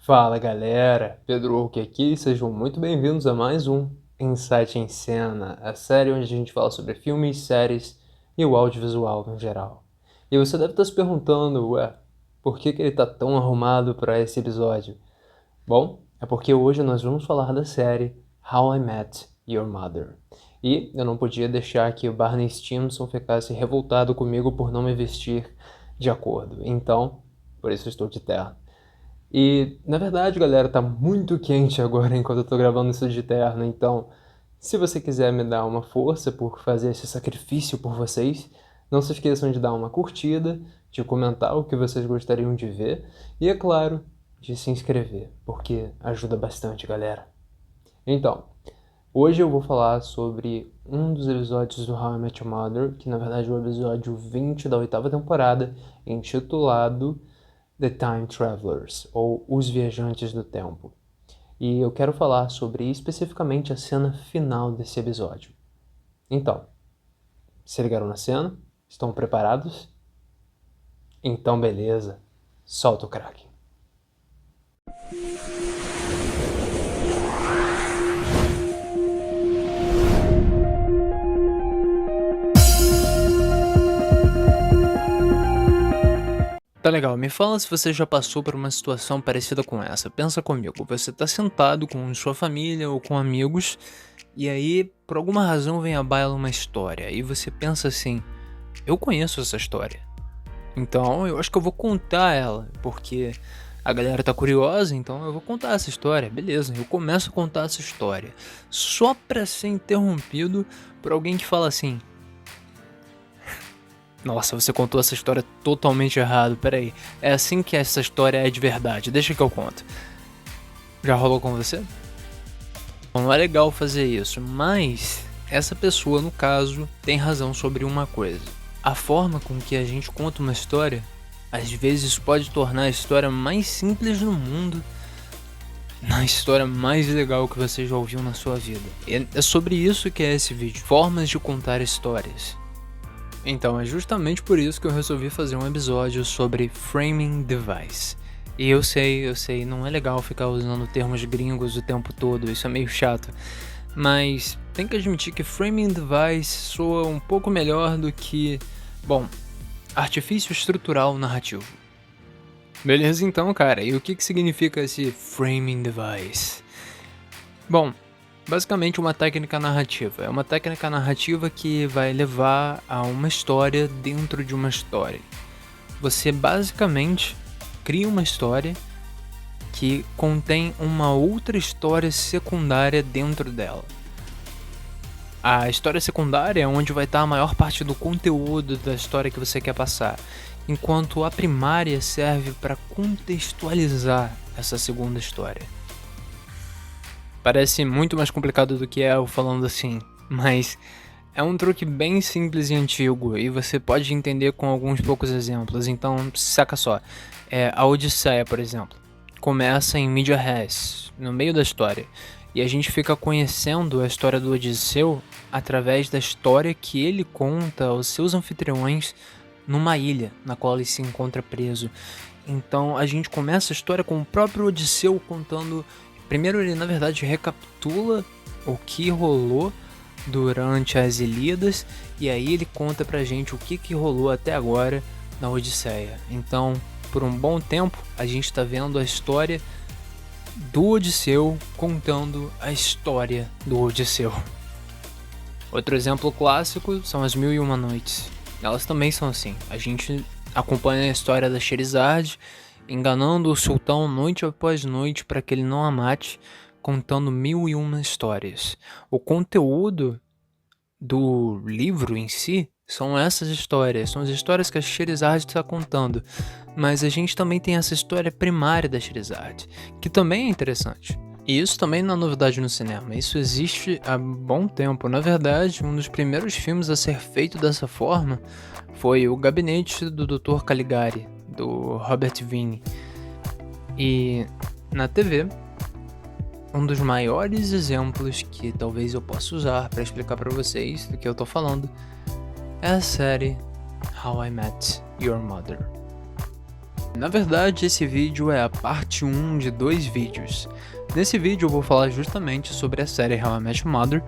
Fala galera, Pedro Oak aqui, sejam muito bem-vindos a mais um Insight em Cena, a série onde a gente fala sobre filmes, séries e o audiovisual no geral. E você deve estar se perguntando, por que ele tá tão arrumado para esse episódio? Bom, é porque hoje nós vamos falar da série How I Met Your Mother. E eu não podia deixar que o Barney Stinson ficasse revoltado comigo por não me vestir de acordo, então, por isso eu estou de terno. E, na verdade, galera, tá muito quente agora enquanto eu tô gravando isso de terno, então, se você quiser me dar uma força por fazer esse sacrifício por vocês, não se esqueçam de dar uma curtida, de comentar o que vocês gostariam de ver e, é claro, de se inscrever, porque ajuda bastante, galera. Então, hoje eu vou falar sobre um dos episódios do How I Met Your Mother, que na verdade é o episódio 20 da oitava temporada, intitulado The Time Travelers, ou Os Viajantes do Tempo. E eu quero falar sobre especificamente a cena final desse episódio. Então, se ligaram na cena? Estão preparados? Então beleza, solta o crack. Tá legal, me fala se você já passou por uma situação parecida com essa. Pensa comigo, você tá sentado com sua família ou com amigos, e aí, por alguma razão, vem à baila uma história, e você pensa assim, eu conheço essa história, então eu acho que eu vou contar ela, porque a galera tá curiosa, então eu vou contar essa história, beleza, eu começo a contar essa história, só pra ser interrompido por alguém que fala assim, nossa, você contou essa história totalmente errado, peraí. É assim que essa história é de verdade, deixa que eu conto. Já rolou com você? Bom, não é legal fazer isso, mas essa pessoa, no caso, tem razão sobre uma coisa. A forma com que a gente conta uma história, às vezes pode tornar a história mais simples do mundo, na história mais legal que você já ouviu na sua vida. É sobre isso que é esse vídeo, formas de contar histórias. Então, é justamente por isso que eu resolvi fazer um episódio sobre Framing Device. E eu sei, não é legal ficar usando termos gringos o tempo todo, isso é meio chato. Mas tem que admitir que Framing Device soa um pouco melhor do que, bom, artifício estrutural narrativo. Beleza então, cara, e o que significa esse Framing Device? Bom, basicamente uma técnica narrativa. É uma técnica narrativa que vai levar a uma história dentro de uma história. Você basicamente cria uma história que contém uma outra história secundária dentro dela. A história secundária é onde vai estar a maior parte do conteúdo da história que você quer passar, enquanto a primária serve para contextualizar essa segunda história. Parece muito mais complicado do que é eu falando assim, mas é um truque bem simples e antigo e você pode entender com alguns poucos exemplos. Então, saca só, a Odisseia, por exemplo, começa em Mídia Res, no meio da história, e a gente fica conhecendo a história do Odisseu através da história que ele conta aos seus anfitriões numa ilha na qual ele se encontra preso. Então a gente começa a história com o próprio Odisseu contando. Primeiro ele na verdade recapitula o que rolou durante as Ilíadas e aí ele conta pra gente o que rolou até agora na Odisseia. Então, por um bom tempo, a gente tá vendo a história do Odisseu contando a história do Odisseu. Outro exemplo clássico são as Mil e Uma Noites. Elas também são assim. A gente acompanha a história da Scheherazade enganando o sultão noite após noite para que ele não a mate, contando 1001 histórias. O conteúdo do livro em si são essas histórias, são as histórias que a Scheherazade está contando, mas a gente também tem essa história primária da Scheherazade, que também é interessante. E isso também não é novidade no cinema, isso existe há bom tempo. Na verdade, um dos primeiros filmes a ser feito dessa forma foi O Gabinete do Dr. Caligari, do Robert Vine. E na TV, um dos maiores exemplos que talvez eu possa usar para explicar para vocês do que eu tô falando é a série How I Met Your Mother. Na verdade, esse vídeo é a parte 1 de 2 vídeos. Nesse vídeo eu vou falar justamente sobre a série How I Met Your Mother,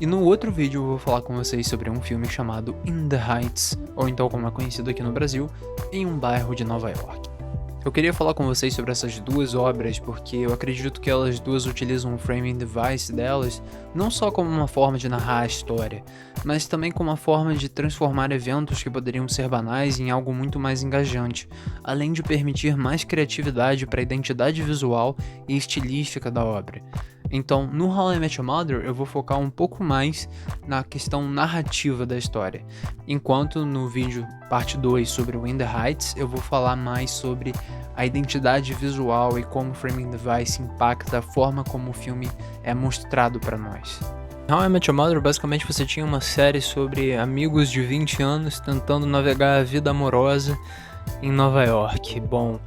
e no outro vídeo eu vou falar com vocês sobre um filme chamado In the Heights, ou então como é conhecido aqui no Brasil, Em um Bairro de Nova York. Eu queria falar com vocês sobre essas duas obras porque eu acredito que elas duas utilizam o framing device delas não só como uma forma de narrar a história, mas também como uma forma de transformar eventos que poderiam ser banais em algo muito mais engajante, além de permitir mais criatividade para a identidade visual e estilística da obra. Então, no How I Met Your Mother, eu vou focar um pouco mais na questão narrativa da história, enquanto no vídeo parte 2 sobre o In the Heights, eu vou falar mais sobre a identidade visual e como o framing device impacta a forma como o filme é mostrado para nós. How I Met Your Mother, basicamente você tinha uma série sobre amigos de 20 anos tentando navegar a vida amorosa em Nova York. Bom,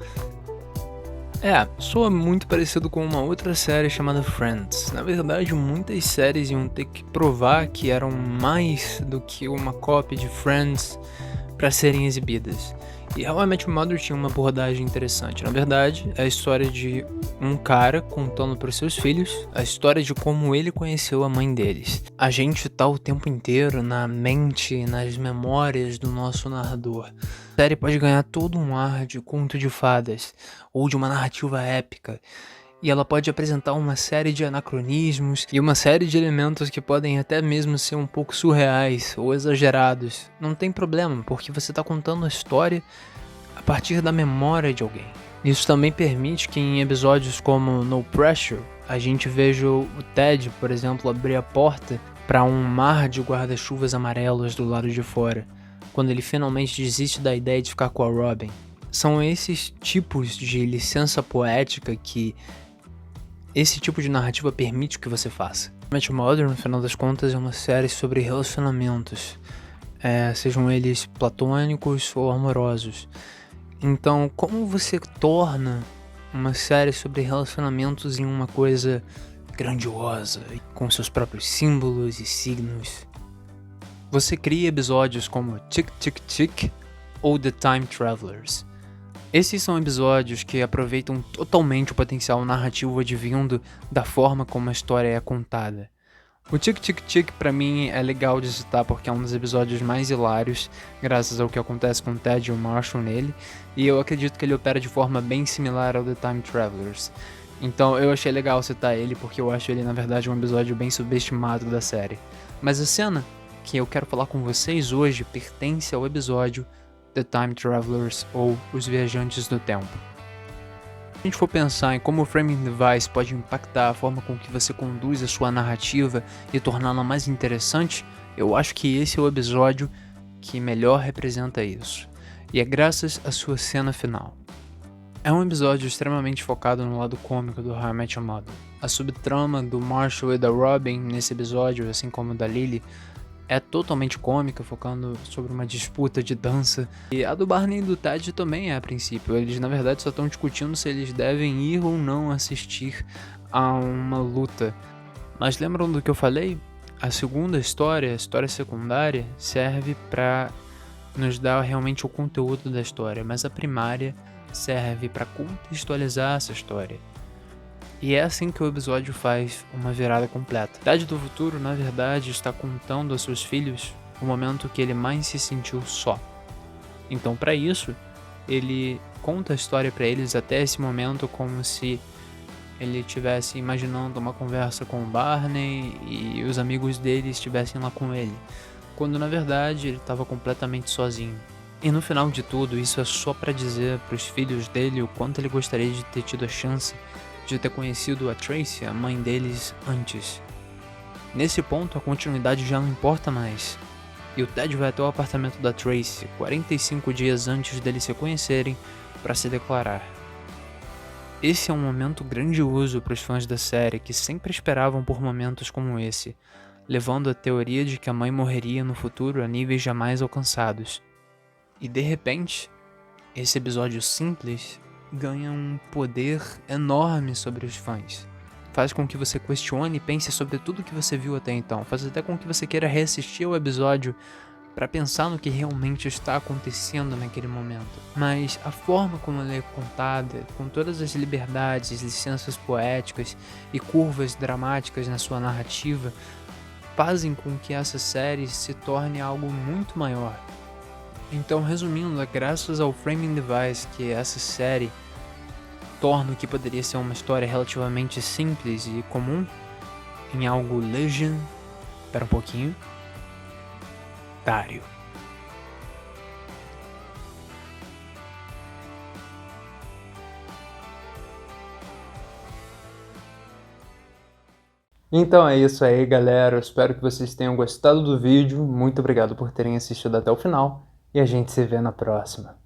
soa muito parecido com uma outra série chamada Friends. Na verdade, muitas séries iam ter que provar que eram mais do que uma cópia de Friends para serem exibidas. E How I Met Your Mother tinha uma abordagem interessante. Na verdade, é a história de um cara contando para os seus filhos a história de como ele conheceu a mãe deles. A gente tá o tempo inteiro na mente, nas memórias do nosso narrador. A série pode ganhar todo um ar de conto de fadas ou de uma narrativa épica. E ela pode apresentar uma série de anacronismos e uma série de elementos que podem até mesmo ser um pouco surreais ou exagerados. Não tem problema, porque você está contando a história a partir da memória de alguém. Isso também permite que em episódios como No Pressure, a gente veja o Ted, por exemplo, abrir a porta para um mar de guarda-chuvas amarelos do lado de fora, quando ele finalmente desiste da ideia de ficar com a Robin. São esses tipos de licença poética que esse tipo de narrativa permite que você faça. Met Mother, no final das contas, é uma série sobre relacionamentos, sejam eles platônicos ou amorosos. Então, como você torna uma série sobre relacionamentos em uma coisa grandiosa, com seus próprios símbolos e signos? Você cria episódios como Tick Tick Tick ou The Time Travelers. Esses são episódios que aproveitam totalmente o potencial narrativo advindo da forma como a história é contada. O Tic Tic Tic pra mim é legal de citar porque é um dos episódios mais hilários, graças ao que acontece com o Ted e o Marshall nele, e eu acredito que ele opera de forma bem similar ao The Time Travelers. Então eu achei legal citar ele porque eu acho ele na verdade um episódio bem subestimado da série. Mas a cena que eu quero falar com vocês hoje pertence ao episódio The Time Travelers ou Os Viajantes do Tempo. Se a gente for pensar em como o framing device pode impactar a forma com que você conduz a sua narrativa e torná-la mais interessante, eu acho que esse é o episódio que melhor representa isso. E é graças à sua cena final. É um episódio extremamente focado no lado cômico do How I Met Your Mother. A subtrama do Marshall e da Robin nesse episódio, assim como da Lily, é totalmente cômica, focando sobre uma disputa de dança. E a do Barney e do Ted também é a princípio. Eles na verdade só estão discutindo se eles devem ir ou não assistir a uma luta. Mas lembram do que eu falei? A segunda história, a história secundária, serve para nos dar realmente o conteúdo da história. Mas a primária serve para contextualizar essa história. E é assim que o episódio faz uma virada completa. Ted do futuro, na verdade, está contando aos seus filhos o momento que ele mais se sentiu só. Então, para isso, ele conta a história para eles até esse momento como se ele estivesse imaginando uma conversa com o Barney e os amigos dele estivessem lá com ele, quando na verdade ele estava completamente sozinho. E no final de tudo, isso é só para dizer para os filhos dele o quanto ele gostaria de ter tido a chance de ter conhecido a Tracy, a mãe deles, antes. Nesse ponto, a continuidade já não importa mais. E o Ted vai até o apartamento da Tracy 45 dias antes deles se conhecerem para se declarar. Esse é um momento grandioso para os fãs da série que sempre esperavam por momentos como esse, levando a teoria de que a mãe morreria no futuro a níveis jamais alcançados. E de repente, esse episódio simples ganha um poder enorme sobre os fãs. Faz com que você questione e pense sobre tudo que você viu até então. Faz até com que você queira reassistir o episódio para pensar no que realmente está acontecendo naquele momento. Mas a forma como ela é contada, com todas as liberdades, licenças poéticas e curvas dramáticas na sua narrativa, fazem com que essa série se torne algo muito maior. Então, resumindo, é graças ao framing device que essa série torna o que poderia ser uma história relativamente simples e comum em algo legendário. Espera um pouquinho. Dário. Então é isso aí, galera. Eu espero que vocês tenham gostado do vídeo. Muito obrigado por terem assistido até o final. E a gente se vê na próxima.